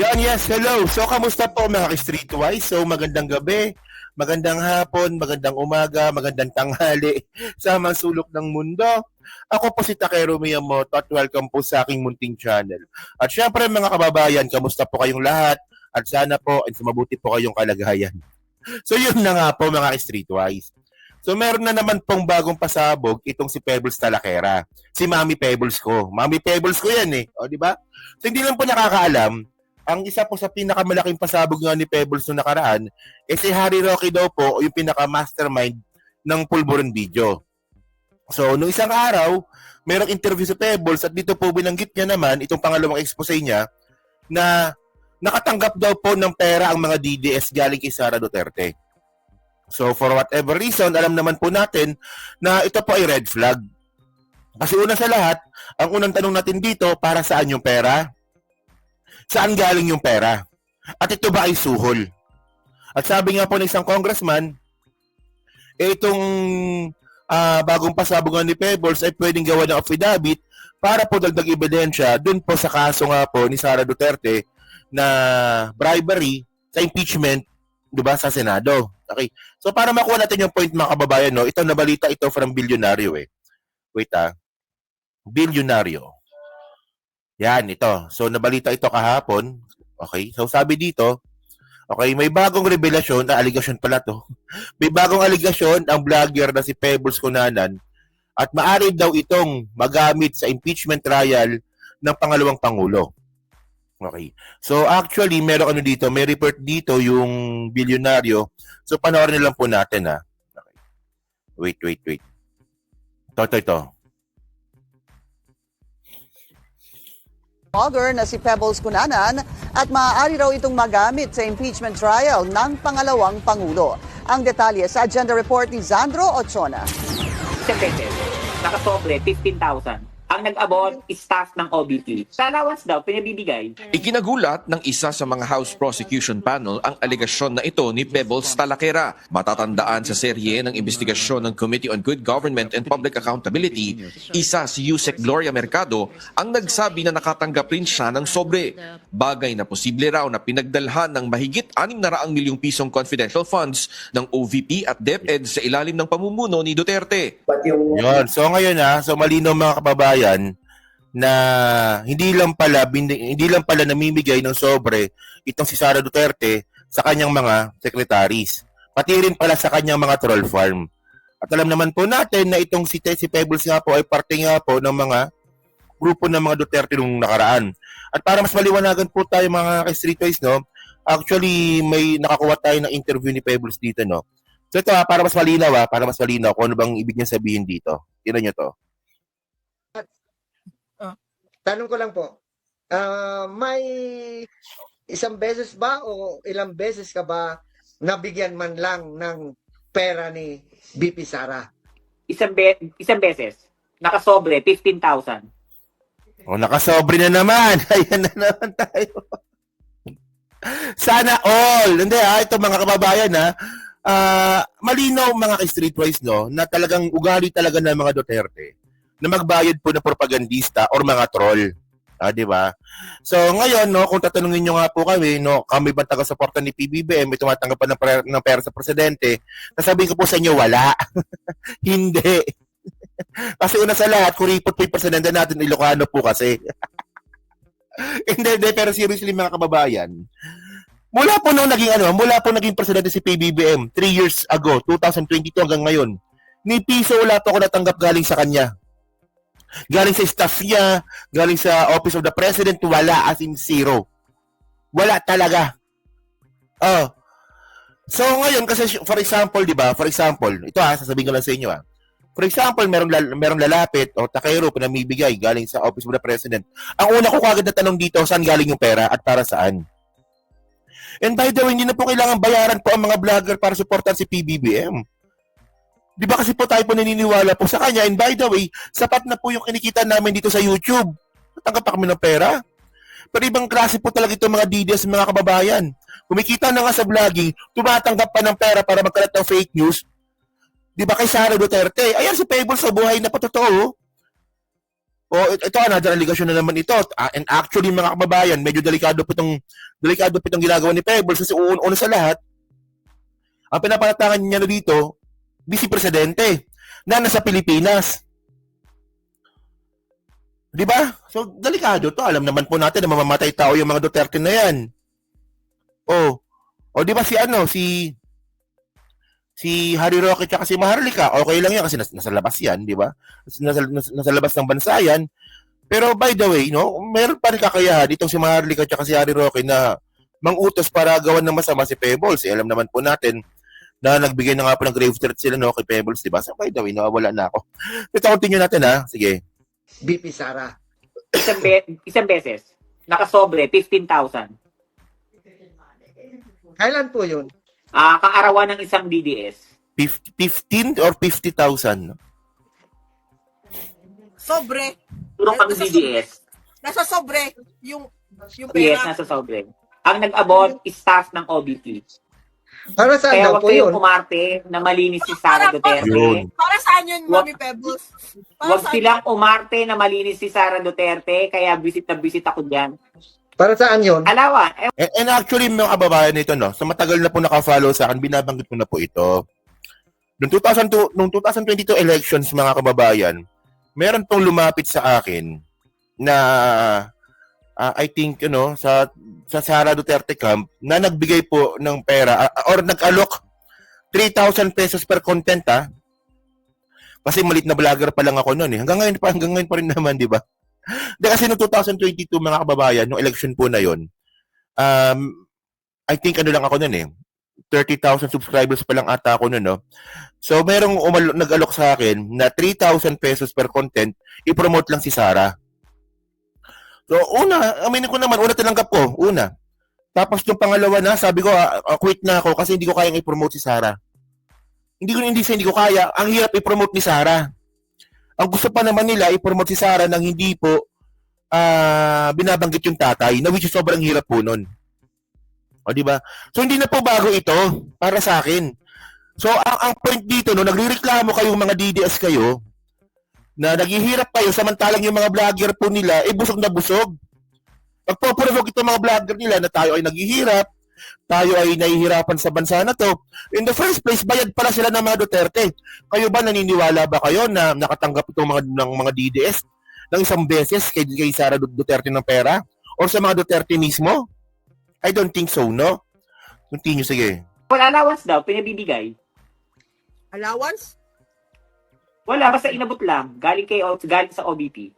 Yes, hello. So, kamusta po mga ka-Streetwise? So, magandang gabi, magandang hapon, magandang umaga, magandang tanghali sa mga sulok ng mundo. Ako po si Takero Miyamoto at welcome po sa aking munting channel. At syempre mga kababayan, kamusta po kayong lahat? At sana po ay sumabuti po kayong kalagayan. So, yun na nga po mga ka-Streetwise. So, meron na naman pong bagong pasabog itong si Pebbles Talakera. Si Mami Pebbles ko. Mami Pebbles ko yan eh. O, di ba? So, hindi lang po nakakaalam, ang isa po sa pinakamalaking pasabog nga ni Pebbles noong nakaraan, si Harry Roque daw po yung pinaka-mastermind ng Pulburon Video. So, noong isang araw, mayroong interview si Pebbles at dito po binanggit niya naman itong pangalawang expose niya na nakatanggap daw po ng pera ang mga DDS galing kay Sara Duterte. So, for whatever reason, alam naman po natin na ito po ay red flag. Kasi una sa lahat, ang unang tanong natin dito, para saan yung pera? Saan galing yung pera? At ito ba ay suhol? At sabi nga po ng isang congressman, itong bagong pasabogan ni Pebbles ay pwedeng gawa ng affidavit para po dagdag ebidensya dun po sa kaso nga po ni Sara Duterte na bribery sa impeachment, di ba, sa Senado. Okay. So para makuha natin yung point mga kababayan, no, ito nabalita ito from Bilyonaryo eh. Wait Bilyonaryo. Yan, ito. So, nabalita ito kahapon. Okay? So, sabi dito, okay, may bagong revelasyon, aligasyon pala to. May bagong aligasyon ang vlogger na si Pebbles Cunanan at maaari daw itong magamit sa impeachment trial ng pangalawang Pangulo. Okay. So, actually, meron ano dito, may report dito yung bilyonaryo. So, panoorin na lang po natin, ha. Okay. Wait. Ito. Vlogger na si Pebbles Cunanan at maaari raw itong magamit sa impeachment trial ng pangalawang Pangulo. Ang detalye sa agenda report ni Zandro Ochona. Isang beses, nakasobre 15,000. Ang nag-abot, staff ng OBP. Sa allowance daw, pinabibigay. Ikinagulat ng isa sa mga House Prosecution Panel ang alegasyon na ito ni Pebbles Talakera. Matatandaan sa serye ng investigasyon ng Committee on Good Government and Public Accountability, isa si Yusek Gloria Mercado ang nagsabi na nakatanggap rin siya ng sobre. Bagay na posible raw na pinagdalhan ng mahigit 600 milyong pisong confidential funds ng OVP at DepEd sa ilalim ng pamumuno ni Duterte. Yun. So ngayon so malinaw mga kababayan na hindi lang pala namimigay ng sobre itong si Sara Duterte sa kanyang mga secretaries. Pati rin pala sa kanyang mga troll farm. At alam naman po natin na itong si Pebbles nga po ay parte nga po ng mga grupo ng mga Duterte nung nakaraan. At para mas maliwanagan po tayo mga ka-Streetwise, no? Actually, may nakakuha tayo ng interview ni Pebbles dito, no? So ito para mas malinaw kung ano bang ibig niya sabihin dito. Tingnan niyo to. Tanong ko lang po, may isang beses ba o ilang beses ka ba nabigyan man lang ng pera ni BP Sara? Isang beses, nakasobre 15,000. O, nakasobre na naman. Ayan na naman tayo. Sana all. Hindi ito mga kababayan malinaw mga ka-Streetwise, no, na talagang ugali talaga ng mga Duterte na magbayad po ng propagandista or mga troll. Di ba? So ngayon, no, kung tatanungin nyo nga po kami, no, kami ba taga-suporta ni PBBM, may tumatanggap pa ng pera sa presidente, nasabihin ko po sa inyo, wala. Hindi. Kasi una sa lahat, kuripot po yung presidente natin, Ilocano po kasi. Hindi, pero seriously mga kababayan, mula po naging presidente si PBBM 3 years ago, 2022 hanggang ngayon, ni piso wala po ako natanggap galing sa kanya. Galing sa staff niya, galing sa Office of the President, wala, as in zero. Wala talaga. So ngayon kasi for example, 'di ba? For example, ito sasabihin ko lang sa inyo For example, merong lalapit o takero pinamibigay galing sa Office of the President. Ang una ko kagad na tanong dito, saan galing yung pera at para saan? And by the way, hindi na po kailangan bayaran po ang mga vlogger para suportahan si PBBM. Di ba kasi po tayo po naniniwala po sa kanya, and by the way, sapat na po yung kinikita namin dito sa YouTube. Natanggap pa kami ng pera. Pero ibang klase po talaga itong mga DDS mga kababayan. Kumikita na nga sa vlogging, tumatanggap pa ng pera para magkalat ng fake news. Di ba kay Sara Duterte? Ayan si Pebbles sa buhay na patotoo. ito, another allegation na naman ito. And actually, mga kababayan, medyo delikado po itong ginagawa ni Pebbles kasi una sa lahat, ang pinapalatangan niya na dito, Vice Presidente na nasa Pilipinas. Di ba? So, delikado to. Alam naman po natin na mamamatay tao yung mga Duterte na yan. O di ba si Harry Roque at si Maharlika, okay lang yan kasi nasa labas yan, di ba? Nasa labas ng bansa yan. Pero by the way, no, meron pa rin kakayahan itong si Maharlika at si Harry Roque na mangutos para gawan ng masama si Pebbles. Alam naman po natin na nagbigay na nga po ng grave threat sila, no, kay Pebbles, di ba? So by the way, nawawala na ako. Ito, continue natin, ha? Sige. BP Sara. Isang beses, nakasobre, 15,000. Kailan po yun? Kaarawan ng isang DDS. 15 or 50,000? Sobre. Turong kami DDS. Nasa sobre yung Yes, pera. nasa sobre. Ang nag-abot, staff ng OBP. Para saan Kaya daw huwag po yun? kayong umarte na malinis si Sara Duterte. Yun. Para saan yun, Wag- Mami Pebbles? Para Huwag saan silang umarte na malinis si Sara Duterte, kaya visit na visit ako dyan. Para saan yun? Alawa, And actually, mga kababayan nito, no, sa matagal na po naka-follow sa akin, binabanggit ko na po ito. Noong 2022 elections, mga kababayan, meron pong lumapit sa akin na I think, sa Sara Duterte camp, na nagbigay po ng pera or nag-alok 3,000 pesos per content, Kasi malit na vlogger pa lang ako noon, Hanggang ngayon pa rin naman, di ba? Kasi noong 2022, mga kababayan, noong election po na yon, I think lang ako noon 30,000 subscribers pa lang ata ako noon, no? So, merong nag-alok sa akin na 3,000 pesos per content, i-promote lang si Sara. So, aminin ko naman, tinanggap ko, Tapos yung pangalawa na, sabi ko, quit na ako kasi hindi ko kayang i-promote si Sara. Hindi ko kaya. Ang hirap i-promote ni Sara. Ang gusto pa naman nila, i-promote si Sara nang hindi po binabanggit yung tatay, na which is sobrang hirap po nun. O, di ba? So, hindi na po bago ito para sa akin. So, ang point dito, nagrereklamo kayong mga DDS kayo, na naghihirap kayo samantalang yung mga vlogger po nila, busog na busog. Pagpo-provoke itong mga vlogger nila na tayo ay naghihirap, tayo ay nahihirapan sa bansa na to. In the first place, bayad pala sila ng mga Duterte. Kayo ba, naniniwala ba kayo na nakatanggap itong mga DDS ng isang beses kay Sara Duterte ng pera? Or sa mga Duterte mismo? I don't think so, no? Continue, sige. wala allowance daw, pinabibigay. allowance? Wala, basta inabot lang. Galing sa OBP.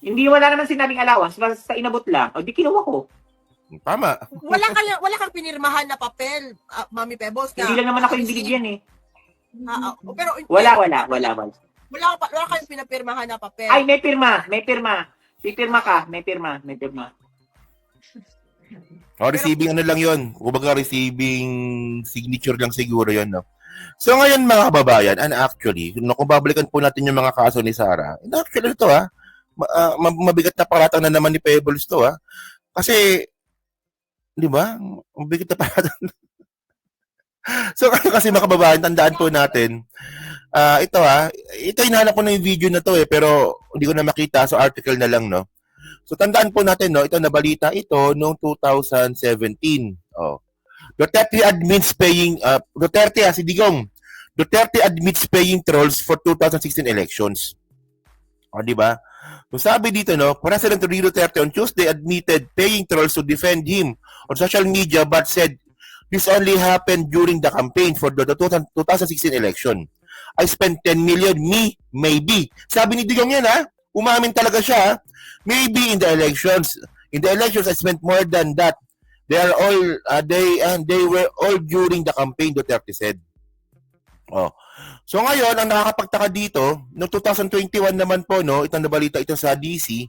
Hindi, wala naman sinabing allowance, basta inabot lang. O, di kinuha ko. Tama. Wala kang pinirmahan na papel, Mami Pebbles. Hindi lang naman ako yung binigyan Pero Wala. Wala kang pinapirmahan na papel. Ay, may pirma. Pipirma ka. May pirma. Receiving lang yun. Kumbaga receiving signature lang siguro yun, no? So ngayon, mga kababayan, and actually, kung babalikan po natin yung mga kaso ni Sara, and actually ito, mabigat na paratang na naman ni Pebbles to, Kasi, di ba? Mabigat na paratang. So kasi mga kababayan, tandaan po natin, ito hinahanap ko na yung video na to pero hindi ko na makita, so article na lang, no? So tandaan po natin, no, ito nabalita ito noong 2017. Duterte admits paying si Digong. Duterte admits paying trolls for 2016 elections. Di ba? So sabi dito, no, President Rodrigo Duterte on Tuesday admitted paying trolls to defend him on social media but said this only happened during the campaign for the 2016 election. I spent 10 million, maybe. Sabi ni Digong yan, umamin talaga siya, maybe in the elections. In the elections, I spent more than that. They were all during the campaign, Duterte said. So ngayon, ang nakakapagtaka dito, noong 2021 naman po, no, itong nabalita ito sa DC,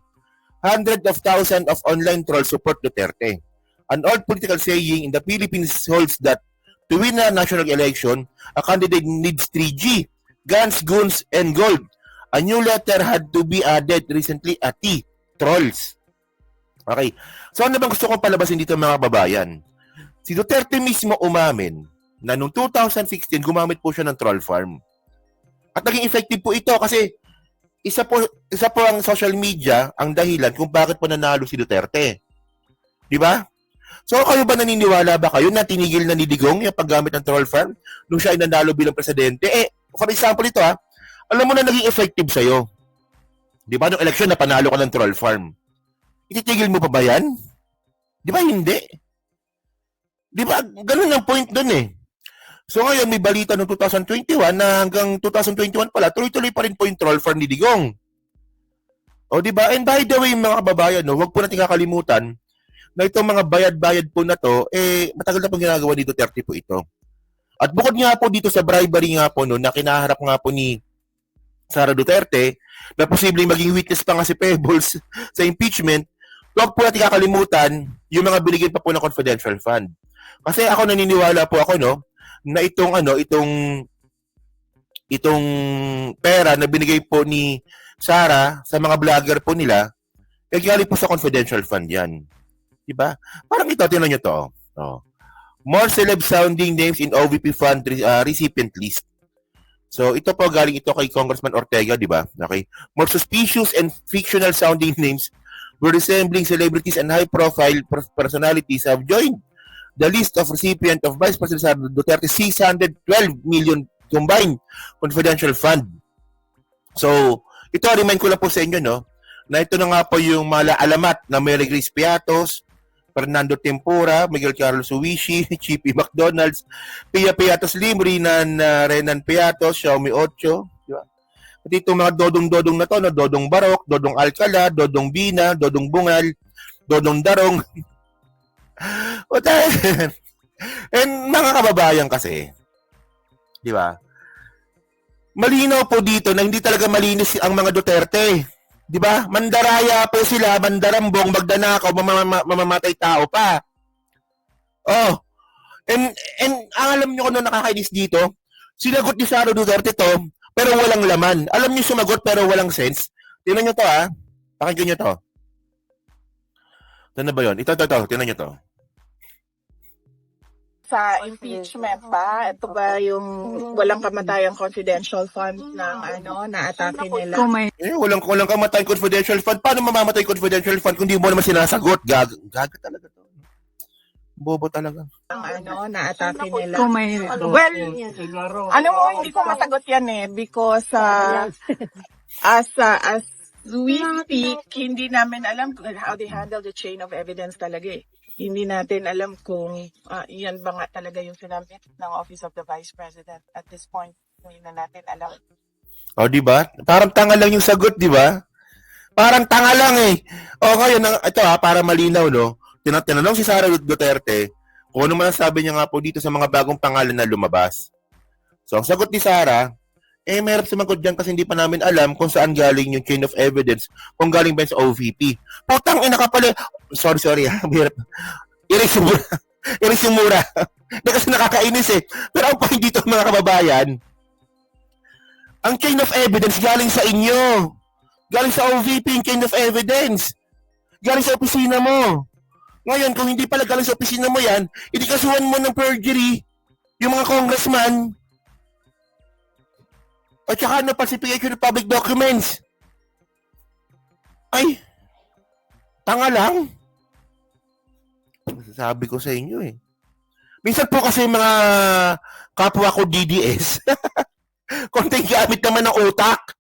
hundreds of thousands of online trolls support Duterte. An old political saying in the Philippines holds that to win a national election, a candidate needs 3G, guns, goons, and gold. A new letter had to be added recently, a T, trolls. Okay. So ano bang gusto kong palabasin dito, mga babayan? Si Duterte mismo umamin na noong 2016 gumamit po siya ng troll farm. At naging effective po ito kasi isa po ang social media ang dahilan kung bakit po nanalo si Duterte. Di ba? So kayo ba naniniwala ba kayo na tinigil na ni Digong yung paggamit ng troll farm nung siya ay nanalo bilang presidente? For example ito alam mo na naging effective sa'yo. Di ba? Nung eleksyon na panalo ka ng troll farm. Ititigil mo pa ba yan? Di ba hindi? Di ba? Ganun ang point dun So ngayon may balita noong 2021 na hanggang 2021 pala, tuloy-tuloy pa rin po yung troll farm ni Digong. O di ba? And by the way, mga kababayan, huwag po natin kakalimutan na itong mga bayad-bayad po na to, matagal na pong ginagawa ni Duterte po ito. At bukod nga po dito sa bribery nga po na kinaharap nga po ni Sara Duterte, na posibleng maging witness pa nga si Pebbles sa impeachment, huwag po natin kakalimutan yung mga binigyan pa po ng confidential fund. Kasi ako naniniwala po ako, na itong pera na binigay po ni Sara sa mga vlogger po nila, galing po sa confidential fund yan. Diba? Parang ito, tinan nyo to. More celeb sounding names in OVP fund recipient list. So, ito po galing ito kay Congressman Ortega, di ba? Okay. More suspicious and fictional sounding names were resembling celebrities and high-profile personalities have joined the list of recipient of Vice President Sara Duterte 612 million combined confidential fund. So, ito, remind ko lang po sa inyo, na ito na nga po yung alamat na Mary Grace Piatos, Fernando Tempura, Miguel Carlos Uwishi, Chippy McDonald's, Pia Piatos Limri, Renan Piatos, Xiaomi 8, di ba? At itong mga dodong-dodong na to, Dodong Barok, Dodong Alcala, Dodong Bina, Dodong Bungal, Dodong Darong. And mga kababayan kasi, di ba? Malinaw po dito na hindi talaga malinis ang mga Duterte. Di ba? Mandaraya po sila, mandarambong, magdanakaw, mamamatay tao pa. And ang alam niyo kung ano nakakainis dito, sinagot ni Sara Duterte to, pero walang laman. Alam niyo sumagot pero walang sense. Tingnan niyo to Pakinggan niyo to. Ano ba yun? Ito. Tingnan niyo to. Sa impeachment pa, ito ba yung walang kamatayang confidential fund ng na-atake nila? Walang kamatay confidential fund. Paano mamamatay confidential fund kung di mo naman sinasagot? Gaga talaga to. Bobo talaga. Ang na-atake nila. Well, hindi ko masagot yan because as we speak, hindi namin alam how they handle the chain of evidence talaga Hindi natin alam kung yan ba nga talaga yung sinabit ng Office of the Vice President. At this point, hindi na natin alam. Di ba? Parang tanga lang yung sagot, di ba? Parang tanga lang ngayon, ito para malinaw, tinanong si Sara Duterte kung ano man ang sabi niya nga po dito sa mga bagong pangalan na lumabas. So, ang sagot ni Sara, mahirap sumagot dyan kasi hindi pa namin alam kung saan galing yung chain of evidence, kung galing ba sa OVP. Putang ina ka pala. Sorry. Mahirap. Iris yung mura. Kasi nakakainis Pero ang point dito, mga kababayan, ang chain of evidence galing sa inyo. Galing sa OVP yung chain of evidence. Galing sa opisina mo. Ngayon, kung hindi pala galing sa opisina mo yan, hindi kasuhan mo ng perjury yung mga congressman. At saka falsification of public documents. Ay, tanga lang. Sabi ko sa inyo Minsan po kasi mga kapwa ko DDS, konting gamit naman ng utak.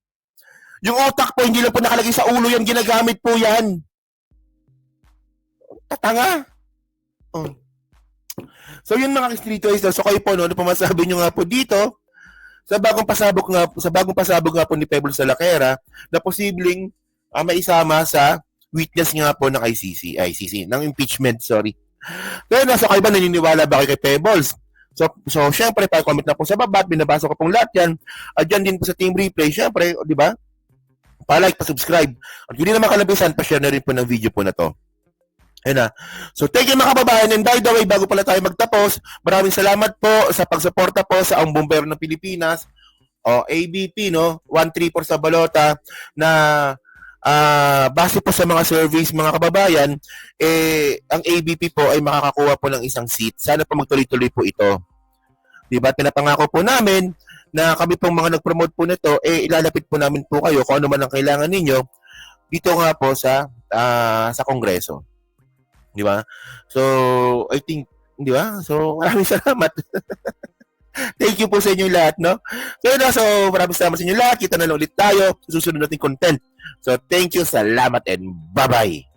Yung utak po, hindi lang po nakalagay sa ulo yan, ginagamit po yan. Tatanga. So yun mga ka-streetwise, so kayo po, ano pa masabi nyo nga po dito, sa bagong pasabog nga po ni Pebbles Salakera, na posibleng maisama sa witness nga po ng ICC, ng impeachment, sorry. Kaya nasa kayo ba, naniniwala ba kayo kay Pebbles? So syempre, pa-comment na po sa baba, binabasa ko pong lahat yan. At dyan din po sa Team Replay, syempre, di ba? Pa-like, pa-subscribe. At hindi naman kalabisan, pa-share na rin po ng video po na to. Ayun na. So thank you mga kababayan, and by the way, bago pala tayo magtapos, maraming salamat po sa pagsuporta po sa Ang Bumbero ng Pilipinas, ABP, 134 sa balota, na base po sa mga surveys mga kababayan, ang ABP po ay makakakuha po ng isang seat. Sana po magtuloy-tuloy po ito. Diba? Pinapangako po namin na kami pong mga nag-promote po nito, ilalapit po namin po kayo kung ano man ang kailangan ninyo dito nga po sa Kongreso. Di ba? So, I think, di ba? So, maraming salamat. Thank you po sa inyo lahat, no? So, maraming salamat sa inyo lahat. Kita na lang ulit tayo sa susunod nating content. So, thank you, salamat, and bye-bye.